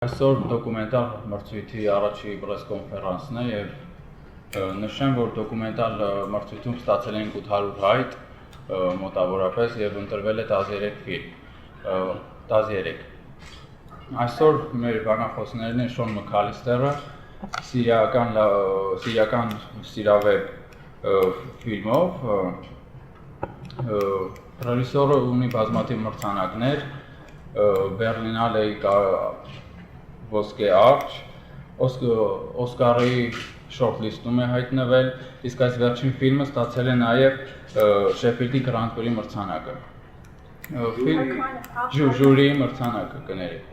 Այսօր դոկումենտալ մրցույթի առաջի պրես կոնֆերանսն է եւ նշեմ, որ դոկումենտալ մրցույթում ստացել ենք 800 հայտ մոտավորապես եւ ընտրվել է 13 ֆիլմ, 13։ Այսօր մեր բանախոսներն են Շոն McAllister-ը, սիրիական սիրավեպ ֆիլմով, ռեժիսորը ունի բազմաթիվ մրցանակներ, Բերլինալեի ոսկե արջ, Օսկարի շորթլիստում է հայտնվել, իսկ այս վերջին ֆիլմը ստացել է նաև Շեֆիլդի Grand Prix մրցանակը։ Ժյուրիի մրցանակը կներեք։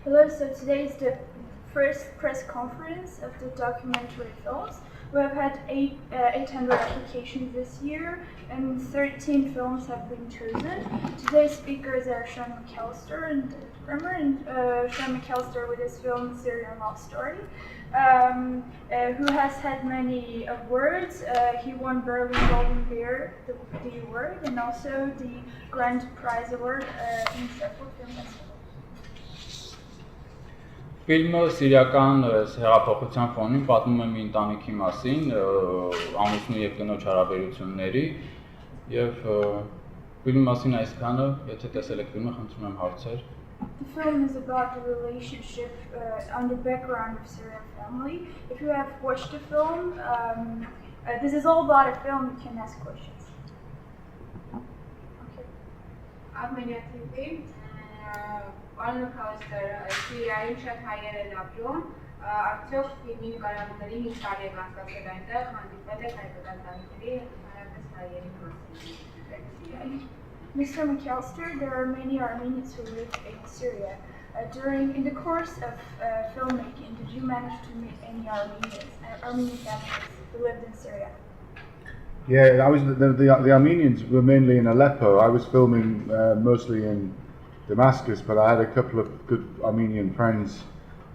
Hello, so today is the first press conference of the documentary films. We have had 800 applications this year and 13 films have been chosen. Today's speakers are Sean McAllister and Kremer, and Sean McAllister with his film Syrian Love Story, who has had many awards. He won Berlin Golden Bear, the award, and also the Grand Prize Award in several film festivals. Ֆիլմը սիրիական հեղափոխության ֆոնին պատմում է մի ընտանիքի մասին, ամուսնու եւ կնոջ հարաբերությունների եւ ֆիլմի մասին այսքանը, եթե տեսել եք ֆիլմը, խնդրում եմ հարցեր։ The film is about the relationship on the background of Syrian family. If you have watched the film, this is all about a film, you can ask questions. Okay. Armenia TV. Պարոն McAllister, Սիրիայում շատ հայեր են ապրում, արդյոք ֆիլմի նկարահանումների ինչ տարի եք անցկացրել այնտեղ, հանդիպել եք հայկական ընտանիքների, ընդհանրապես հայերի մասին։ Mr. McAllister, there are many Armenians who live in Syria. In the course of filmmaking, did you manage to meet any Armenian families who lived in Syria? Yeah, the Armenians were mainly in Aleppo. I was filming mostly in Damascus, but I had a couple of good Armenian friends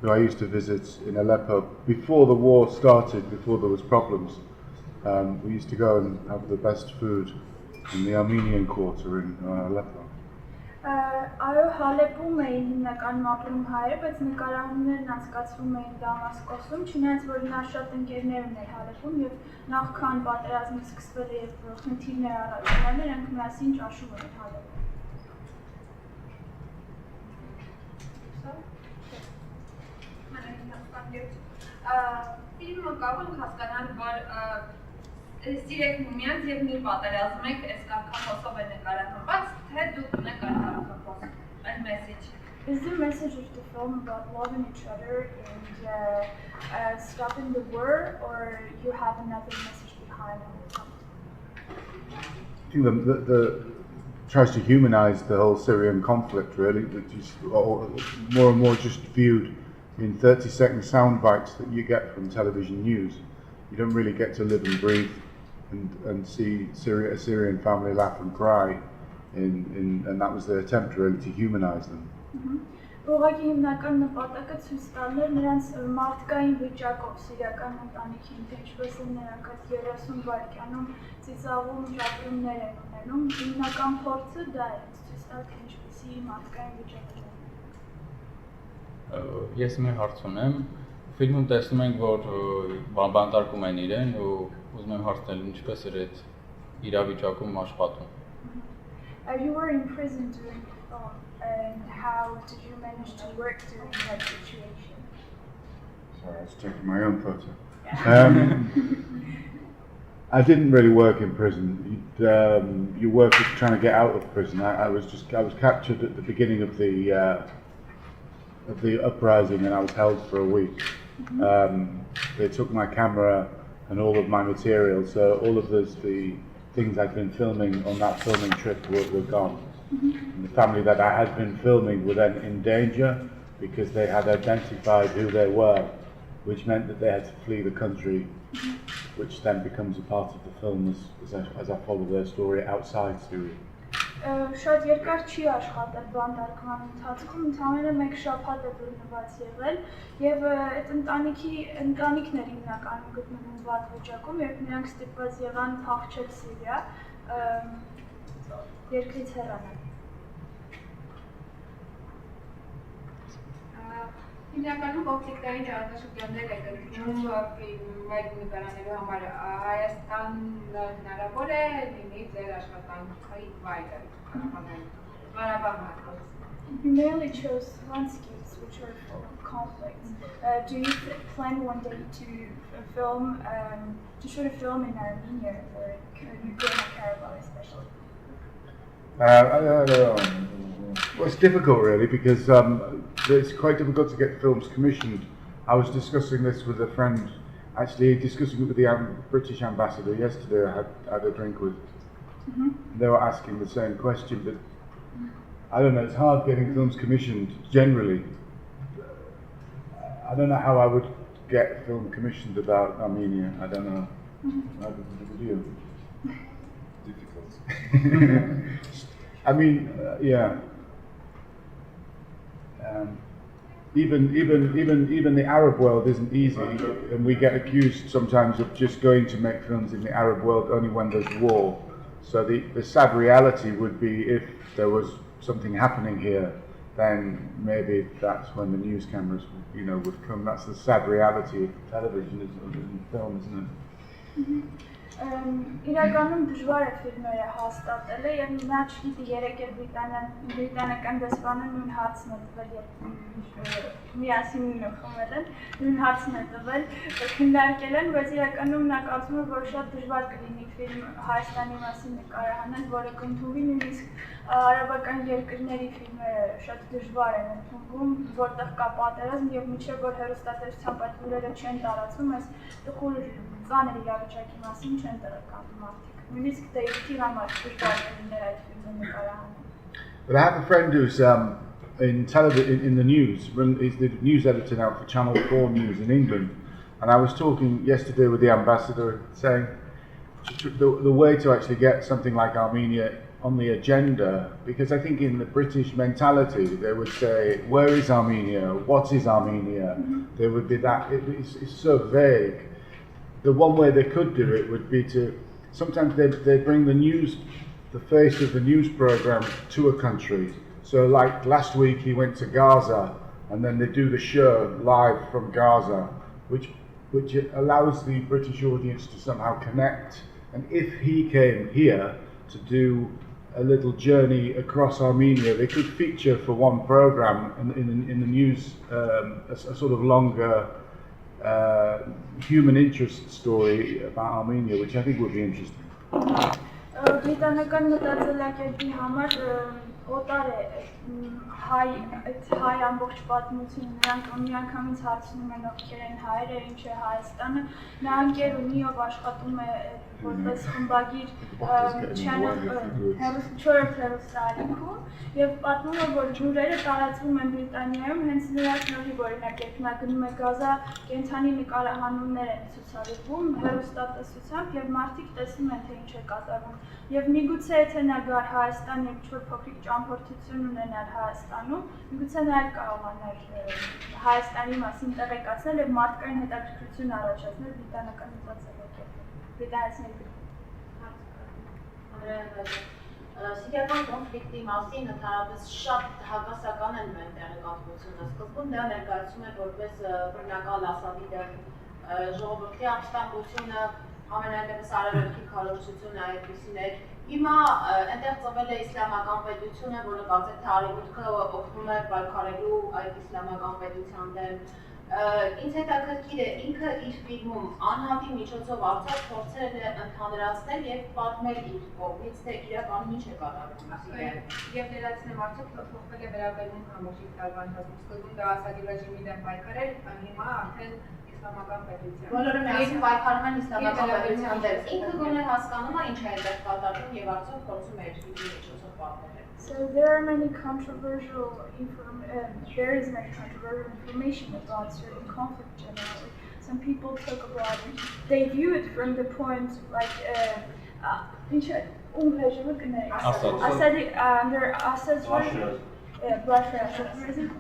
who I used to visit in Aleppo before the war started, before there was problems. We used to go and have the best food in the Armenian quarter in Aleppo. Այո, Հալեպում էին հիմնականում ապրում հայերը, բայց նկարահանումներն անցկացվում էին Դամասկոսում, չնայած որ նա շատ ընկերներ ուներ Հալեպում եւ նախքան պատերազմը սկսվել է եւ խնդիրներ առաջանում, նրանք միասին ճաշում էին Հալեպում։ Ֆիլմը կարող ենք հասկանալ, որ սիրեք միմյանց եւ մի պատերազմ եք, այս կարգախոսով է նկարահանված, թե դուք ունեք այդ կարգախոս, այդ message։ Is the message of the film about loving each other and stopping the war, or you have another message behind it? I think the tries to humanize the whole Syrian conflict, really, which is more and more just viewed in 30-second sound bites that you get from television news. You don't really get to live and breathe and see a Syrian family laugh and cry, and that was the attempt really to humanize them. Ուղղակի հիմնական նպատակը ցույց տալն էր նրանց մարդկային վիճակով սիրիական ընտանիքին, թե ինչպես են նրանք այդ 30 վայրկյանում ծիծաղում ապրումներ են ունենում, հիմնական փորձը դա է, ցույց տալ թե ինչպեսի մարդկային վիճակ է։ Ես մի հարց ունեմ, ֆիլմում տեսնում ենք, որ բանտարկում են իրեն ու ուզում եմ հարցնել ինչպես էր այդ իրավիճակում աշխատում։ You were in prison during the film, and how did you manage to work during that situation? Sorry, I was taking my own photo. I didn't really work in prison. You work trying to get out of prison. I was captured at the beginning of the uprising, and I was held for a week. They took my camera and all of my material, so all of the things I'd been filming on that filming trip were gone. And the family that I had been filming were then in danger because they had identified who they were, which meant that they had to flee the country, which then becomes a part of the film as I follow their story outside Syria. Շատ երկար չի աշխատել բանտարկման ընթացքում, ընդամենը մեկ շաբաթ է բռնված եղել եւ այդ ընտանիքն էր հիմնականում գտնվում վատ վիճակում, երբ նրանք ստիպված եղան փախչել Սիրիա, երկրից հեռանալ։ Հիմնականում կոնֆլիկտային ճարտարշրջաններ եք ընդունում ֆիլմեր նկարանելու համար Հայաստանը հնարավոր է լինի ձեր աշխատանքի վայրը Ղարաբաղ հատված։ You mainly chose landscapes which are full of conflicts. Do you plan one day to shoot a film in Armenia or Nagorno-Karabakh especially? Well, it's difficult really because it's quite difficult to get films commissioned. I was discussing this with a friend, actually discussing it with the British ambassador yesterday. I had a drink with. They were asking the same question, but I don't know, it's hard getting films commissioned generally. I don't know how I would get a film commissioned about Armenia. I don't know. How would you? Difficult. I mean, yeah. Even the Arab world isn't easy, and we get accused sometimes of just going to make films in the Arab world only when there's war. So the sad reality would be if there was something happening here, then maybe that's when the news cameras, would come. That's the sad reality of television and film, isn't it? Իրականում դժվար է ֆիլմերը հաստատելը եւ նա չգիտի երեք էլ բրիտանական դեսպանը նույն հարցն է տվել եւ միասին խմել են նույն հարցն է տվել քննարկել են բայց իրականում նա կարծում է որ շատ դժվար կլինի ֆիլմ Հայաստանի մասին նկարահանել որը կընդունվի նույնիսկ արաբական երկրների ֆիլմերը շատ դժվար են ընդունվում որտեղ կա պատերազմ եւ միջև որ հեռուստատեսության պատմուրերը չեն տարածվում այս տխուր ծանր իրավիճակի մասին չեն տեղեկանում մարդիկ նույնիսկ դեպքի համար դժվար է լինել այդ ֆիլմը նկարահանել But I have a friend who's in the news, he's the news editor now for Channel 4 News in England, and I was talking yesterday with the ambassador saying the way to actually get something like Armenia on the agenda, because I think in the British mentality they would say, where is Armenia? What is Armenia? There would be that, it's so vague. The one way they could do it would be to, sometimes they bring the face of the news program to a country. So like last week he went to Gaza and then they do the show live from Gaza, which allows the British audience to somehow connect. And if he came here to do a little journey across Armenia, they could feature for one program in the news a sort of longer human interest story about Armenia, which I think would be interesting. Բրիտանական մտածելակերպի համար օտար է հայ ամբողջ պատմություն նրանք միանգամից հարցնում են ովքեր են հայերը, ինչ է Հայաստանը, նա ընկեր ունի ով աշխատում է որպես խմբագիր չորրորդ հեռուստաալիքում եւ պատմում է որ ջուրերը տարածվում են Բրիտանիայում հենց նրա շնորհիվ օրինակ երբ նա գնում է Գազա կենթանի նկարահանումներ են ցուցադրվում հեռուստատեսությամբ եւ մարդիկ տեսնում են թե ինչ է կատարվում եւ միգուցե եթե նա գար Հայաստան եւ ինչ-որ փոքրիկ ճամփորդություն ունենար Հայաստանում միգուցե նա էլ կարողանար Հայաստանի մասին տեղեկացնել եւ մարդկային հետաքրքրություն առաջացնել բրիտանական մտածելակերպում բրիտանացիների Սիրիական կոնֆլիկտի մասին ընդհանրապես շատ հակասական են մեր տեղեկատվությունը սկզբում դա ներկայացում է որպես բռնակալ Ասադի դեմ ժողովրդի ապստամբությունը ամենայնտեղս արևելքի քարոզությունը այդպիսին էր Հիմա այնտեղ ծնվել է իսլամական պետությունը, որը կարծեք թե արևմուտքը օգնում է պայքարելու այդ իսլամական պետության դեմ Ինձ հետաքրքիր է ինքը իր ֆիլմում անհատի միջոցով արդյոք փորձել է ընդհանրացնել եւ պատմել իր կողմից թե իրականում ինչ է կատարվում Եվ ներածնեմ արդյոք փոխվել է վերաբերվում համոզի տարվա ընթացքում սկզբում դա Ասադի ռեժիմի դեմ պայքարել, հիմա արդեն իսլամական պետության Բոլորը միասին պայքարում են իսլամական պետության դեմ Ինքը գոնե հասկանում է ինչ է այդտեղ կատարվում եւ արդյոք փորձում է իր ֆիլմի միջոցով պատմել So there is many controversial information about certain conflict generally. Some people talk about it. They view it from the point like under Assad's Russia,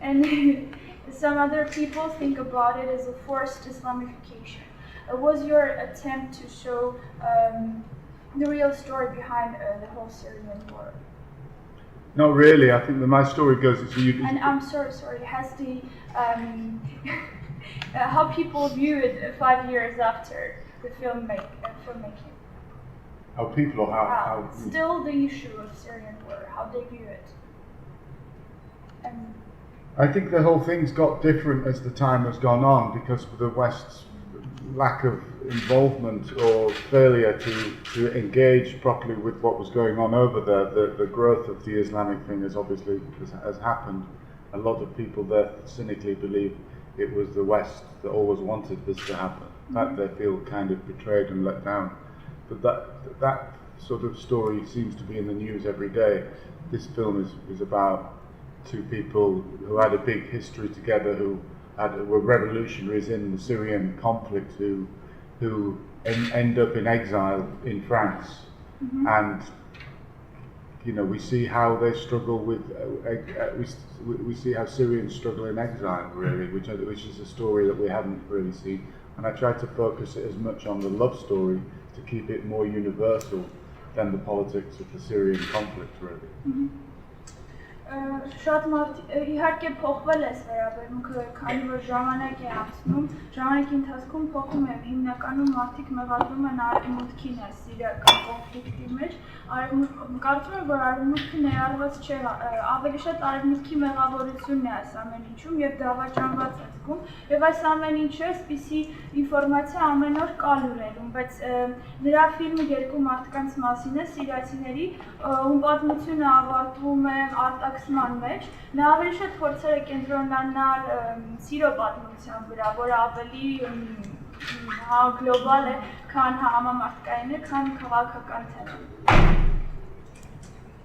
and some other people think about it as a forced Islamification. Was your attempt to show the real story behind the whole Syrian war? Not really. I think that my story goes. And I'm sorry. Has the how people view it 5 years after the filmmaking? How people or how still the issue of Syrian war, how they view it. I think the whole thing's got different as the time has gone on because of the West's lack of involvement or failure to engage properly with what was going on over there. The growth of the Islamic thing has happened. A lot of people there cynically believe it was the West that always wanted this to happen. That they feel kind of betrayed and let down. But that sort of story seems to be in the news every day. This film is about two people who had a big history together, who were revolutionaries in the Syrian conflict, who end up in exile in France, and we see how they struggle with. We see how Syrians struggle in exile, really, which is a story that we haven't really seen. And I try to focus it as much on the love story to keep it more universal than the politics of the Syrian conflict, really. Շատ իհարկե փոխվել է վերաբերմունքը, քանի որ ժամանակ է անցնում, ժամանակի ընթացքում փոխում է, հիմնականում մարդիկ մեղադրում են արևմուտքին այս սիրիական կոնֆլիկտի մեջ, կարծում եմ, որ արևմուտքը ներառված չէ, ավելի շատ արևմուտքի մեղավորությունն է այս ամեն ինչում եւ դավաճանված է զգում, եւ այս ամեն ինչը այսպիսի ինֆորմացիա ամեն օր կա լուրերում, բայց նրա ֆիլմը երկու մարդկանց մասին է, սիրիացիների, ում պատմությունը ավարտվում է արտաքսման մեջ, նա ավելի շատ փորձել է կենտրոնանալ սիրո պատմության վրա, որը ավելի գլոբալ է, քան համամարտկային է, քան քաղաքական թեման։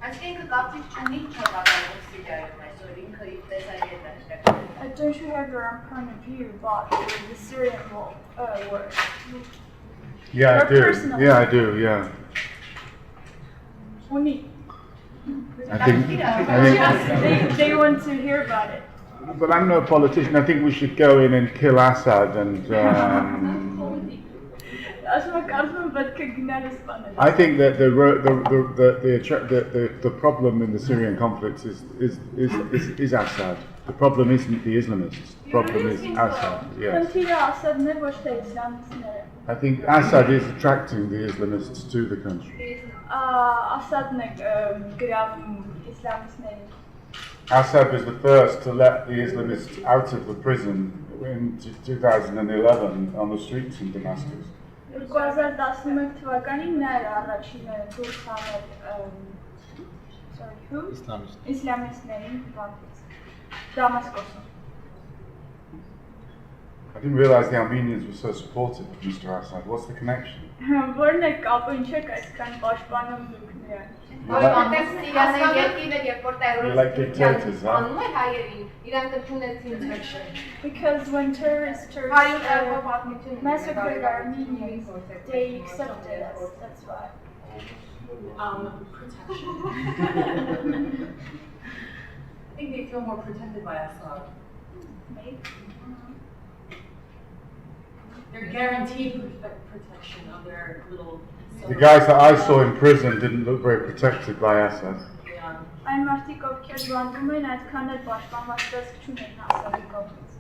Այսինքն կապիտ չունի չկատարվում Սիրիայում այսօր ինքը իր տեսակետն է։ Don't you have your own point of view about the Syrian war? Yeah, I do. Yeah, I do. Yeah. Only. I think they want to hear about it. But I'm no politician. I think we should go in and kill Assad and. I think that the problem in the Syrian conflict is Assad. The problem isn't the Islamists. The problem is Assad. Yes. I think Assad is attracting the Islamists to the country. Assad was the first to let the Islamists out of the prison in 2011 on the streets in Damascus. 2011 թվականին նա էր առաջինը դուրս հանել իսլամիստներին Damascus. I didn't realize the Armenians were so supportive of Mr. Assad. What's the connection? Որն է կապը, ինչ եք այսքան պաշտպանում դուք նրան։ You like dictators, huh? Because when terrorists massacred Armenians, they accepted us, that's why. Protection. I think they feel more protected by Assad. Maybe. They're guaranteed protection of their little... The guys that I saw in prison didn't look very protected by Assad. Այն մարդիկ, ովքեր բանվում են, այդքան էլ պաշտպանված տեսք չունեն Ասադի կողմից։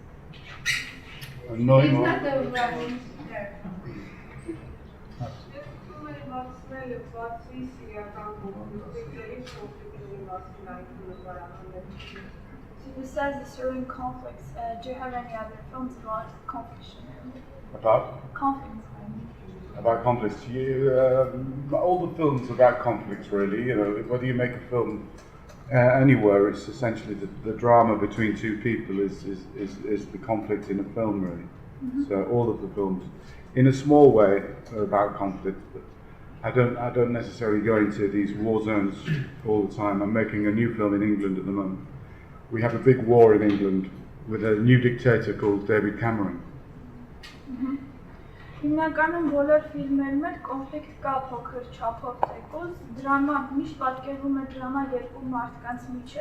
Besides the Syrian conflicts, do you have any other films about conflicts? About? Conflicts. About conflicts. All the films about conflicts, really. Whether you make a film anywhere, it's essentially the drama between two people is the conflict in a film, really. Mm-hmm. So all of the films, in a small way, are about conflict. But I don't necessarily go into these war zones all the time. I'm making a new film in England at the moment. We have a big war in England with a new dictator called David Cameron. Mm-hmm. Հիմնականում բոլոր ֆիլմերում էլ կոնֆլիկտ կա փոքր չափով տեկոս, դրամա միշտ պատկերվում է դրամա երկու մարդկանց միջև,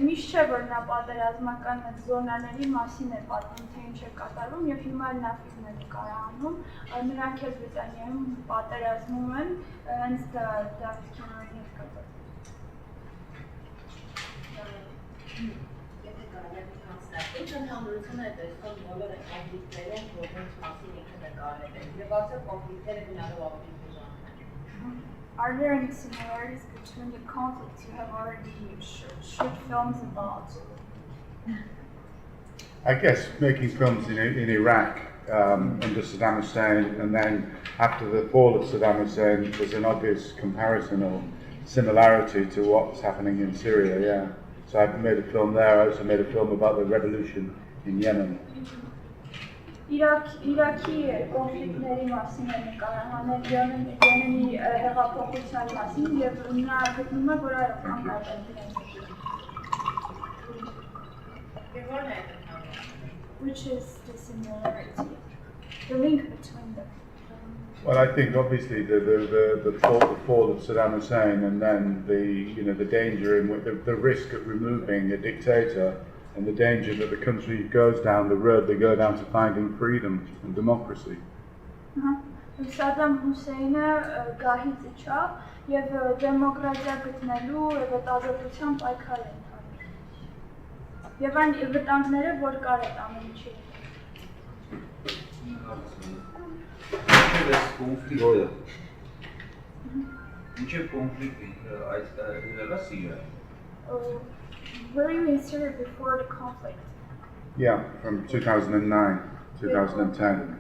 միշտ չէ որ նա պատերազմական զոնաների մասին է պատմում, թե ինչ է կատարվում եւ հիմա էլ նա ֆիլմեր կարանում, նրանք էլ Բրիտանիայում պատերազմում են, հենց Դավիթ Քեմերոնի հետ կապված։ Եթե կարելի է հասնել, ինչ ընդհանրություն է տեսնում բոլոր այդ կոնֆլիկտներում, որոնց մասին ինքը նկարել է, եւ արդյոք կոնֆլիկտները գնալով ավելի բուժան։ Are there any similarities between the conflicts you have already shoot films about? I guess making films in Iraq under Saddam Hussein, and then after the fall of Saddam Hussein, there's an obvious comparison or similarity to what's happening in Syria, yeah. So I've made a film there, I also made a film about the revolution in Yemen. Իրաքի կոնֆլիկտների մասին է նկարահանել Եմենի հեղափոխության մասին եւ նա գտնում է, որ այո, կան կապեր Which is the similarity, the link between them? Well, I think obviously the fall of Saddam Hussein, and then the danger in the risk of removing a dictator, and the danger that the country goes down the road they go down to finding freedom and democracy. Saddam Hussein-ը գահից իջավ եւ դեմոկրատիա գտնելու եւ ազատության պայքար են տանում։ Եվ այն վտանգները, որ կար այդ ամեն ինչի։ Ինչե կոնֆլիկտը այդ եղելա Սիրիա։ Were you in Syria before the conflict? Yeah, from 2009, 2010.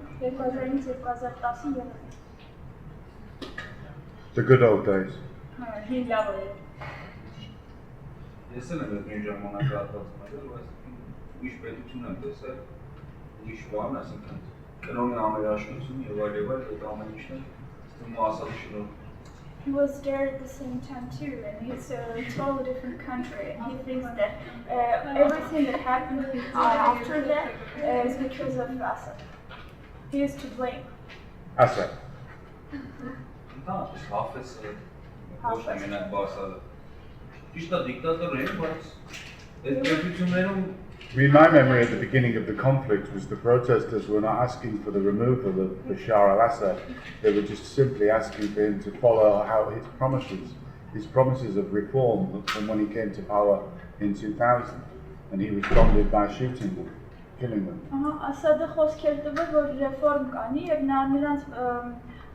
The good old days. Ես էլ եմ մի ժամանակ հատվածում եղել, բայց ուրիշ պետություն եմ տեսել, ուրիշ բան, այսինքն կրոնի ամերաշնություն եւ այլ այդ ամեն ինչն ստում ասած շնորհ։ He was there at the same time too, and it's a totally different country. And he thinks that everything that happened after that is because of Assad. He is to blame. Assad. Ընդհանրապես Հաֆեզը ոչ թե մենակ Բասադը։ Ճիշտ է դիկտատոր է, բայց այդ պետություններում My memory at the beginning of the conflict was the protesters were not asking for the removal of Bashar al-Assad. They were just simply asking for him to follow his promises of reform from when he came to power in 2000. And he responded by shooting them, killing them. Assad-ը խոսքեր տվավ, որ ռեֆորմ կանի եւ նա նրանց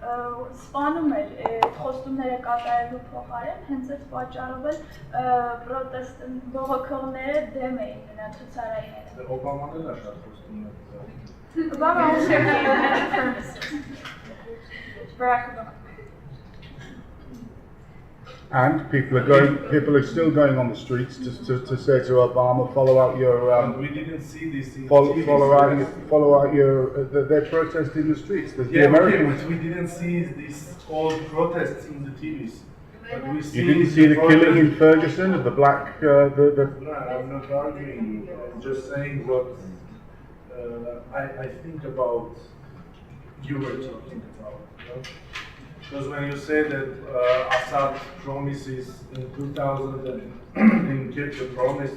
սպանում էր խոստումները կատարելու փոխարեն, հենց այդ պատճառով էլ պրոտեստ բողոքողները դեմ էին նրա ցուցարարներին։ Օբաման էլ է շատ խոստումներ։ Obama also gave many promises. Barack Obama. And people are still going on the streets to say to Obama, follow out your we didn't see this in follow out your they're protesting in the streets. The Americans. We didn't see this all protests in the TVs. But we You didn't see the killing in Ferguson of the black No, I'm not arguing. I'm just saying what I think about you were talking about. You know? Because when you say that Assad promises in 2000 and kept the promise,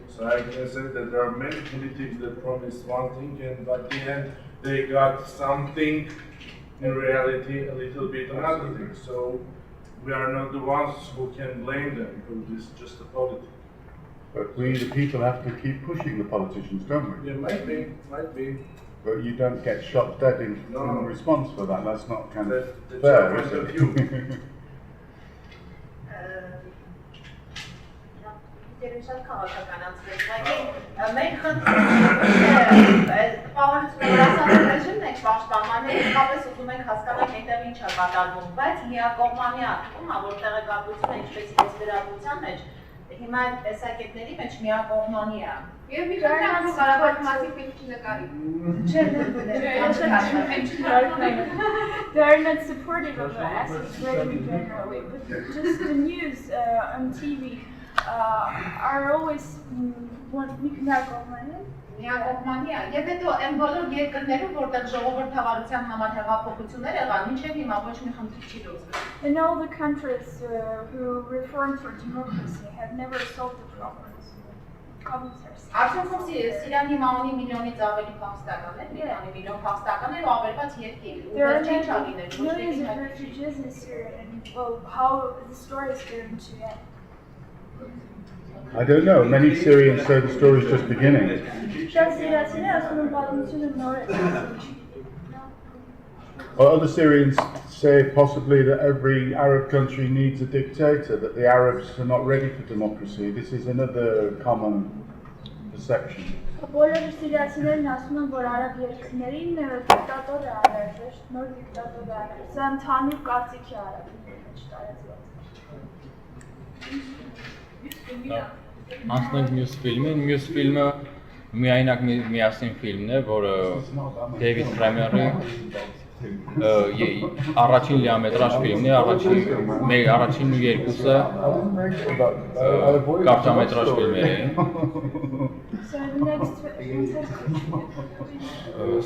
so I can say that there are many politics that promise one thing and at the end they got something, in reality a little bit another thing. So we are not the ones who can blame them because it's just a politics. But we, the people, have to keep pushing the politicians, don't we? Yeah, might be. But you don't get shot dead in response for that. That's not kind of That's fair, your is point of it? view. Շատ քաղաքականացրեց, բայց մեր խնդիրը պահանջության ռեժիմն է պաշտպանները իսկապես ուզում ենք հասկանալ այնտեղ ինչ է կատարվում, բայց միակողմանի ակտում, որ տեղեկատվությունը ինչպես ես դրատվության մեջ հիմա այդ տեսակետների մեջ միակողմանի է։ Եվ մի քանի Ղարաբաղի մասին պետք է նկարի։ They are not supportive of Assad's regime generally, but just the news on TV are always Միակողմանի է։ Եվ հետո այն բոլոր երկրներում, որտեղ ժողովրդավարության համար հեղափոխություններ եղան, մինչև հիմա ոչ մի խնդիր չի լուծվել։ In all the countries who reformed for democracy have never solved the problems. Արդյունքում Սիրիան հիմա ունի միլիոնից ավելի փախստականներ, միլիոն փախստականներ ու ավերված երկիր։ There are millions of refugees in Syria, and how the story is going to end. I don't know. Many Syrians say the story is just beginning. Շատ սիրացիներ ասում են պատմությունը նոր է։ Or other Syrians say possibly that every Arab country needs a dictator, that the Arabs are not ready for democracy. This is another common perception. Բոլոր սիրացիներն ասում են, որ արաբ երկրներին դիկտատոր է անհրաժեշտ, նոր դիկտատոր է անհրաժեշտ։ Սա ընդհանուր կարծիք է արաբների մեջ տարածված։ Անցնենք մյուս ֆիլմին։ Մյուս ֆիլմը միայնակ միասին ֆիլմն է, որը Դեյվիդ Քրեմերի առաջին լիամետրաժ ֆիլմն է, առաջին ու երկուսը կարճամետրաժ ֆիլմեր էին։ So the next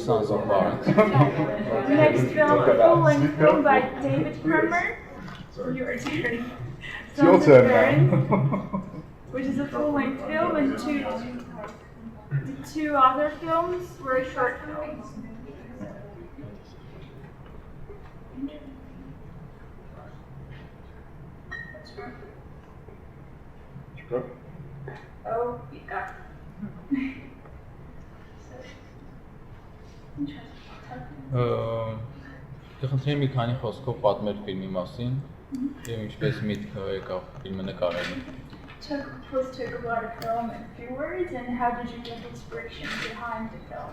Sons of Barents. the next film, a full-length film by David Kremer. Your turn. It's your Sons of turn Barents, now. which is a full-length film, and the two other films were short films. Oh, you got it. Կխնդրեմ մի քանի խոսքով պատմել ֆիլմի մասին եւ ինչպես միտքը եկավ ֆիլմը նկարելու։ Please talk about the film in a few words, and how did you get inspiration behind the film?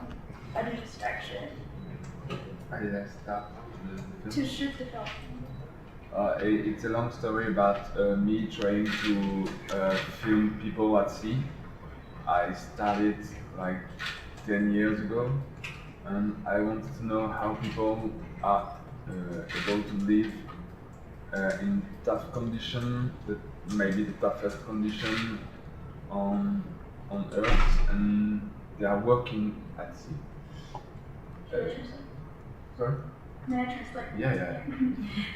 How did you structure it? How did I start the To film? shoot the film. It's a long story about me trying to film people at sea. I started like 10 years ago, and I wanted to know how people are able to live in tough conditions, maybe the toughest condition on Earth, and they are working at sea. Sorry? May I translate? Yeah.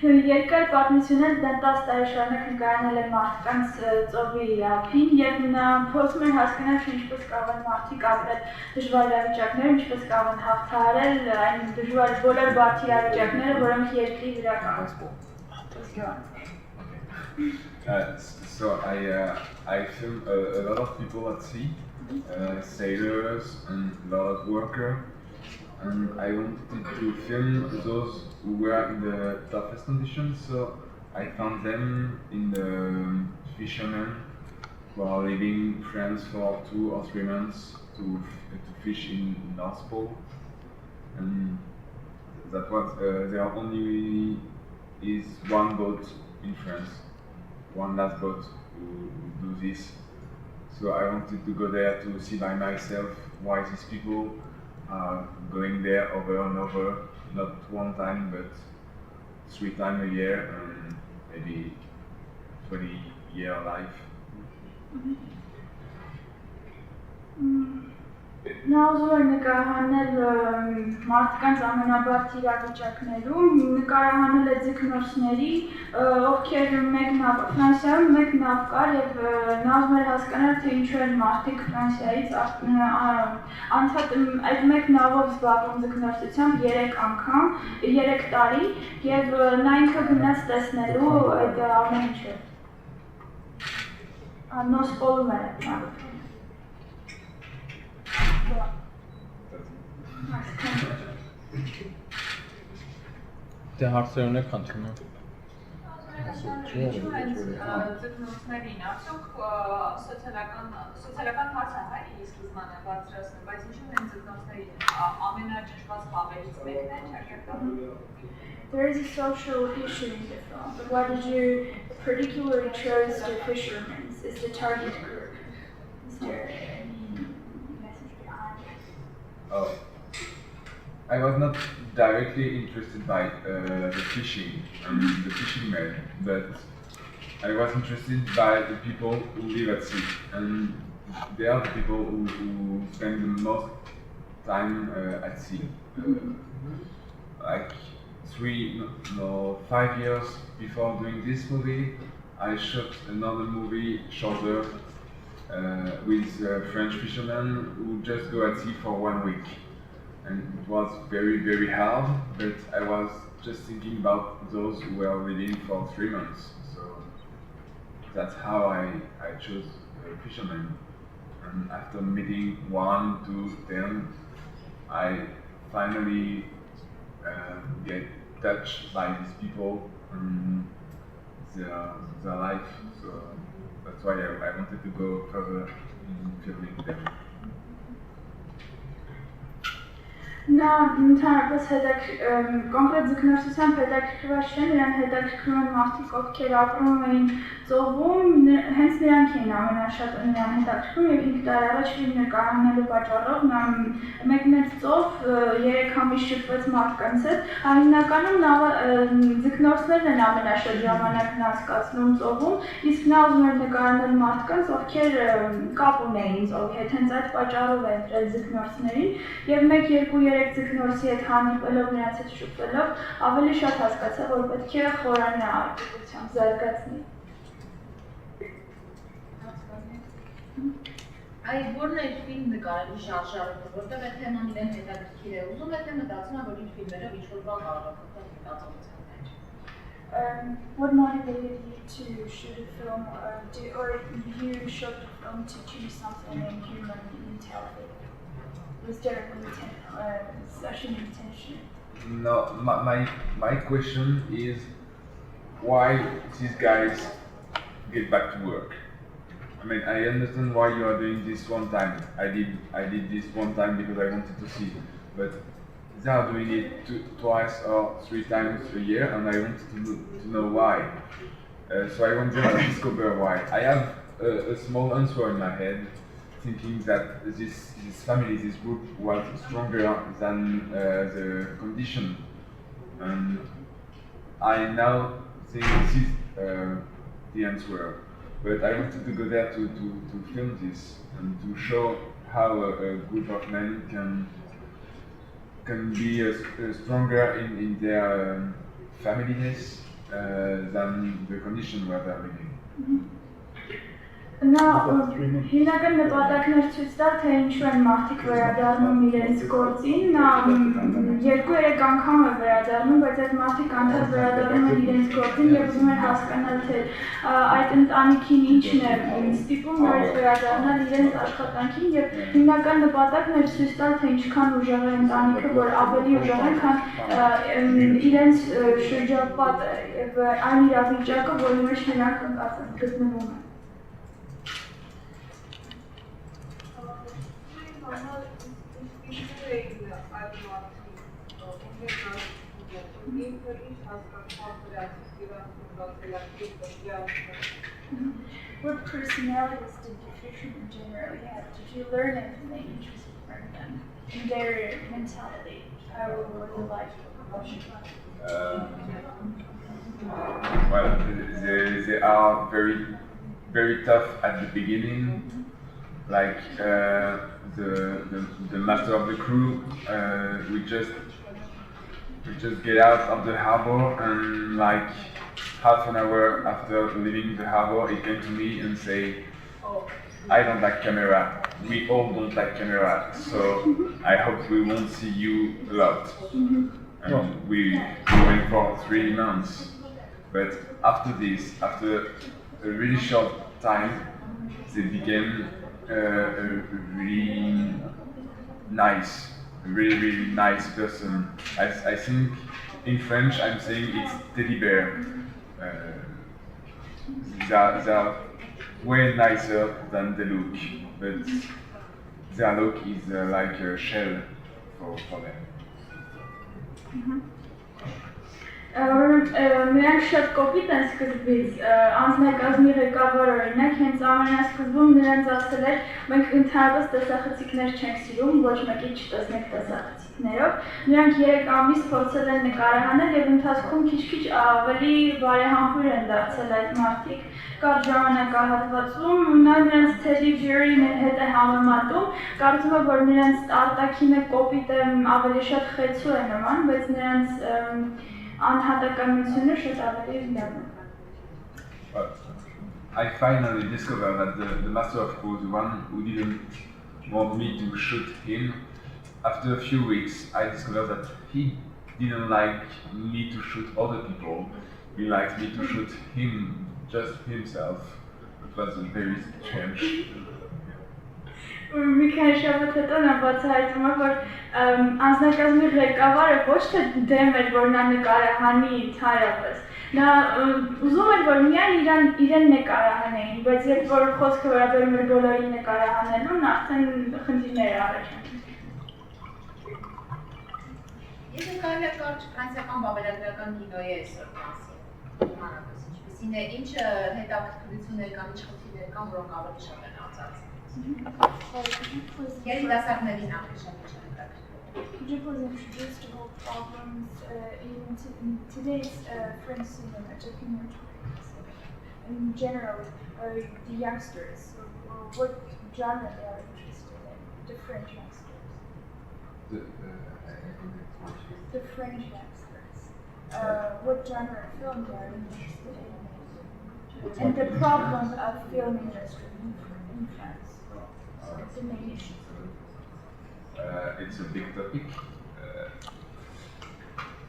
Երկար պատմություններ դա 10 տարի շարունակ նկարանել է մարդկանց ծովի ափին եւ նա փորձում է հասկանալ թե ինչպես կարող են մարդիկ ապրել դժվար իրավիճակներում, ինչպես կարող են հաղթահարել այն դժվար բոլոր բարդ իրավիճակները, որոնք երկրի վրա կան։ So I film a lot of people at sea, sailors and a lot of workers. And I wanted to film those who were in the toughest conditions, so I found them in the fishermen who are living in France for 2 or 3 months to fish in North Pole. And that was there only is one boat in France, one last boat who do this. So I wanted to go there to see by myself why these people are going there over and over, not one time but 3 times a year, and maybe 20-year life. Նա ուզում էր նկարահանել մարդկանց ամենաբարդ իրավիճակներում, նկարահանել է ձկնորսների, ովքեր Ֆրանսիայում մեկ նավ կար եւ նա ուզում էր հասկանալ թե ինչու են մարդիկ Ֆրանսիայից այդ մեկ նավով զբաղվում ձկնորսությամբ 3 անգամ, 3 տարի եւ նա ինքը գնաց տեսնելու այդ ամեն ինչը։ Նոսպոլում էր այդ նավը։ Դե հարցեր ունեք, խնդրում եմ։ Ձկնորսներին արդյոք սոցիալական հարց է հայ ի սկզբանե բարձրացնում, բայց ինչու են ձկնորսներին ամենաճնշված խավերից մեկն է ճակատագրում։ There is a social issue in the film, but why did you particularly choose the fishermen as the target group? Is there any message behind it? Oh, I was not directly interested by the fishing and the fishing men, but I was interested by the people who live at sea, and they are the people who spend the most time at sea. Like 5 years before doing this movie, I shot another movie shorter with French fishermen who just go at sea for 1 week. And it was very, very hard, but I was just thinking about those who were living for 3 months. So that's how I chose fishermen. And after meeting 1, 2, 10, I finally get touched by these people and their life. So that's why I wanted to go further in filming them. Նա ընդհանրապես կոնկրետ ձկնորսությամբ հետաքրքրված չեն, նրան հետաքրքրում են մարդիկ, ովքեր ապրում էին ծովում, հենց նրանք էին ամենաշատ նրան հետաքրքրում եւ ինքը դար առաջ ֆիլմ նկարահանելու պատճառով նա մեկնեց ծով 3 ամիս շփվեց մարդկանց հետ, հիմնականում ձկնորսներն են ամենաշատ ժամանակն անցկացնում ծովում, իսկ նա ուզում էր նկարահանել մարդկանց, ովքեր կապ ունեին ծովի հետ, հենց այդ պատճառով է ընտրել ձկնորսներին եւ 1-2 երեք ձկնորսի հետ հանդիպելով նրանց հետ շփվելով ավելի շատ հասկացա, որ պետք է խորանա արտադրությամբ զարգացնի։ Այդ որն է ֆիլմ նկարելու շարժարը, որտեղ է թեման իրեն հետաքրքիր է ուզում, թե մտածում է, որ իր ֆիլմերով ինչ-որ բան կարող է փոխել մտածողության մեջ։ What motivated you to shoot a film, or you shot the film to choose something human and tell it? Was there such an intention? No, my question is why these guys get back to work. I mean, I understand why you are doing this one time. I did this one time because I wanted to see, but they are doing it twice or 3 times a year, and I wanted to know why. So I wanted to discover why. I have a small answer in my head, thinking that this family, this group, was stronger than the condition, and I now think this is the answer. But I wanted to go there to film this and to show how a group of men can be stronger in their familyness than the condition where they are living. Նա հիմնական նպատակն էր ցույց տալ, թե ինչու են մարդիկ վերադառնում իրենց գործին, նա 2-3 անգամ է վերադառնում, բայց այդ մարդիկ անդադ վերադառնում են իրենց գործին եւ ուզում են հասկանալ, թե այդ ընտանիքին ինչն է ստիպում նրանց վերադառնալ իրենց աշխատանքին եւ հիմնական նպատակն էր ցույց տալ, թե ինչքան ուժեղ է ընտանիքը, որ ավելի ուժեղ է, քան իրենց շրջապատ այն իրավիճակը, որի մեջ նրանք գտնվում են։ What personalities did the fishermen generally have? Did you learn anything interesting from them in their mentality? How was it like? Well, they are very, very tough at the beginning. Like the master of the crew, we just get out of the harbor, and like half an hour after leaving the harbor, he came to me and say, "I don't like camera. We all don't like camera, so I hope we won't see you a lot." And we went for 3 months, but after this, after a really short time, they became a really nice person. I think in French I'm saying it's teddy bear. They are way nicer than they look, but their look is like a shell for them. Նրանք շատ կոպիտ են սկզբից, անձնակազմի ղեկավար օրինակ, հենց ամենասկզբում նրանց ասել էր, մենք ընդհանրապես տեսախցիկներ չենք սիրում, ոչ մեկի չտեսնենք տեսախցիկներով, նրանք 3 ամիս փորձել են նկարահանել եւ ընթացքում քիչ-քիչ ավելի բարեհամբույր են դարձել այդ մարդիկ, կար ժամանակահատվածում, նա նրանց teddy bear-ի հետ է համեմատում, կարծում եմ, որ նրանց արտաքինը կոպիտ է, ավելի շատ խեցու է նման, բայց նրանց անհատականությունը շատ ավելի լավ է։ I finally discovered that the master of crew, the one who didn't want me to shoot him, after a few weeks I discovered that he didn't like me to shoot other people. He liked me to shoot him, just himself. it was very strange. Մի քանի շաբաթ հետո նա բացահայտում է, որ անձնակազմի ղեկավարը ոչ թե դեմ էր, որ նա նկարահանի ընդհանրապես, նա ուզում էր, որ միայն իրեն նկարահանեին, բայց երբ որ խոսքը վերաբերում էր բոլորին նկարահանելուն, արդեն խնդիրներ առաջանում։ Եթե կարելի է կարճ ֆրանսիական վավերագրական կինոյի այսօր մասին, մանավանդ ինչպիսին է, ինչ հետաքրքրություններ կամ ինչ խնդիրներ կան, որոնք ավելի շատ են արծարծվում։ Երիտասարդներին ավելի շատ են հետաքրքրում։ Could you please introduce the whole problems in today's French cinema documentaries in general, the youngsters, or what genre they are interested in, the French youngsters? The French youngsters. What genre of film they are interested in, and the problem of film industry in France. The main issue. It's a big topic.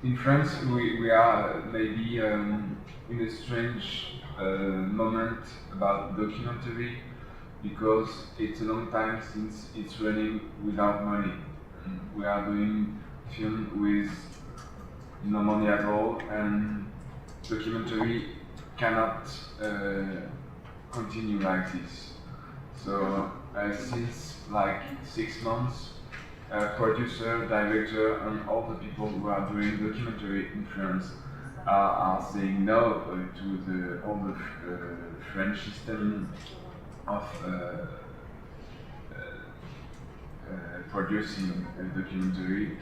In France, we are maybe in a strange moment about documentary because it's a long time since it's running without money. We are doing film with no money at all, and documentary cannot continue like this. So since like 6 months, producer, director, and all the people who are doing documentary in France are saying no to all the French system of producing a documentary.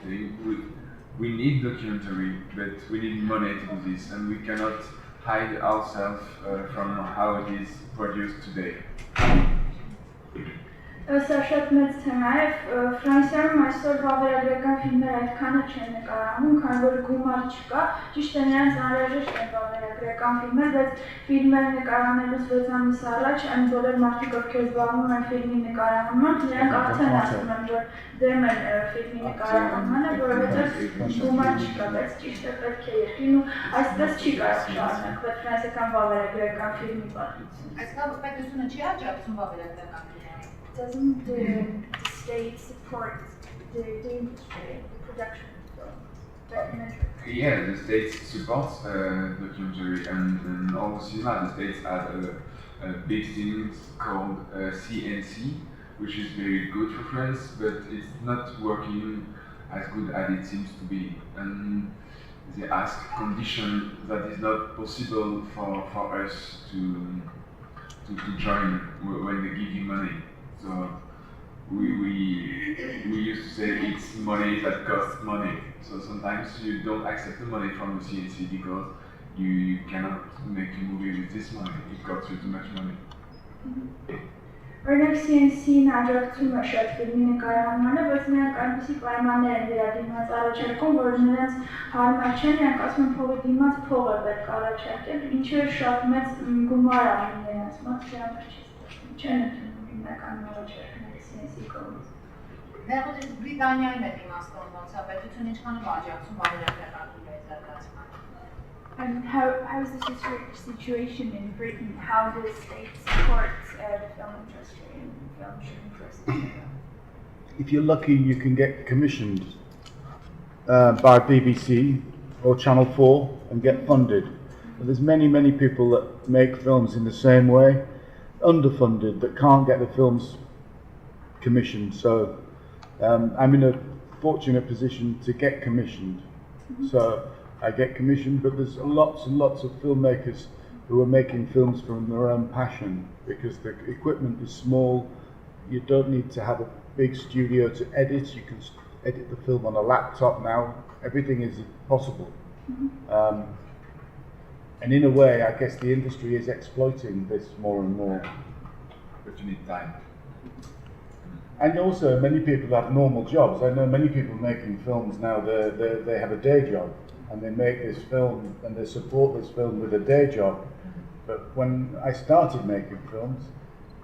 We need documentary, but we need money to do this, and we cannot hide ourselves from how it is produced today. Սա շատ մեծ թեմա է, Ֆրանսիայում այսօր վավերագրական ֆիլմեր այդքանը չեն նկարահանում, քանի որ գումար չկա, ճիշտ է նրանց անհրաժեշտ են վավերագրական ֆիլմեր, բայց ֆիլմեր նկարահանելուց 6 ամիս առաջ այն բոլոր մարդիկ, ովքեր զբաղվում են ֆիլմի նկարահանմամբ, նրանք արդեն ասում են, որ դեմ են ֆիլմի նկարահանմանը, որովհետև գումար չկա, բայց ճիշտ է պետք է երկրին ու այսպես չի կարող շարունակվել ֆրանսիական վավերագրական ֆիլմի պատմությունը։ Այսինքն պետությունը չի աջակցում վավերագրական ֆիլմերը։ Doesn't the state support the industry, the production of documentary? Yeah, the state supports documentary, and all cinema, the states have a big thing called CNC, which is very good for France, but it's not working as good as it seems to be. And they ask conditions that is not possible for us to join when they give you money. So we used to say it's money that costs money. So sometimes you don't accept the money from the CNC because you cannot make a movie with this money. It costs you too much money. Օրինակ CNC-ն աջակցում է շատ ֆիլմի նկարահանմանը, բայց նրանք այնպիսի պայմաններ են վերադիմաց առաջարկում, որ նրանց հարմար չեն, նրանք ասում են փողի դիմաց փող է պետք առաջարկել, ինչը շատ մեծ գումար է նրանց մոտ, դրա համար չեն ընդունում հիմնական առաջարկները CNC կողմից։ Դեռ Բրիտանիայում է իմաստով ոնց է պետությունը ինչքանով աջակցում վավերագրական ֆիլմերի զարգացմանը։ And how is the situation in Britain? How does the state support the film industry and film shooting process? If you're lucky, you can get commissioned by BBC or Channel 4 and get funded. But there's many people that make films in the same way, underfunded, that can't get the films commissioned. So I'm in a fortunate position to get commissioned. So I get commissioned, but there's lots and lots of filmmakers who are making films from their own passion because the equipment is small. You don't need to have a big studio to edit. You can edit the film on a laptop now. Everything is possible. And in a way, I guess the industry is exploiting this more and more. But you need time. And also, many people have normal jobs. I know many people making films now, they have a day job. And they make this film and they support this film with a day job. But when I started making films,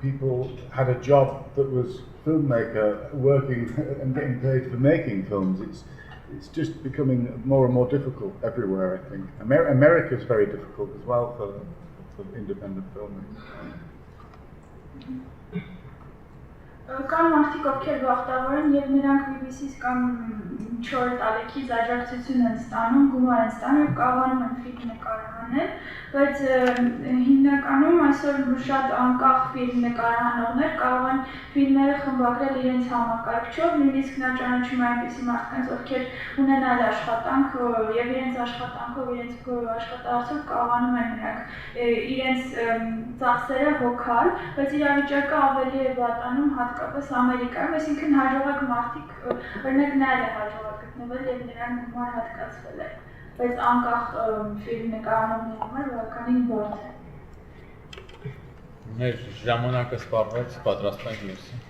people had a job that was filmmaker, working and getting paid for making films. It's just becoming more and more difficult everywhere, I think. America is very difficult as well for independent filming. Կան մարդիկ, ովքեր բախտավոր են եւ նրանք BBC-ից կամ 4 ալեքից աջակցություն են ստանում, գումար են ստանում եւ կարողանում են ֆիլմ նկարահանել, բայց հիմնականում այսօր շատ անկախ ֆիլմ նկարահանողներ կարող են ֆիլմերը խմբագրել իրենց համակարգչով, նույնիսկ նա ճանաչում է այնպիսի մարդկանց, ովքեր ունեն այլ աշխատանք եւ իրենց աշխատանքով, իրենց աշխատանքով կարողանում են նրանք իրենց ծախսերը հոգալ, բայց իրավիճակը ավելի է վատանում հատկապես Ամերիկայում, այսինքն հաջողակ մարդիկ, օրինակ նա է հաջողակ գտնվել եւ նրան գումար հատկացվել է, բայց անկախ ֆիլմ նկարահանողների համար բավականին բարդ է։ Մեր ժամանակը սպառվեց, պատրաստվենք մյուսին։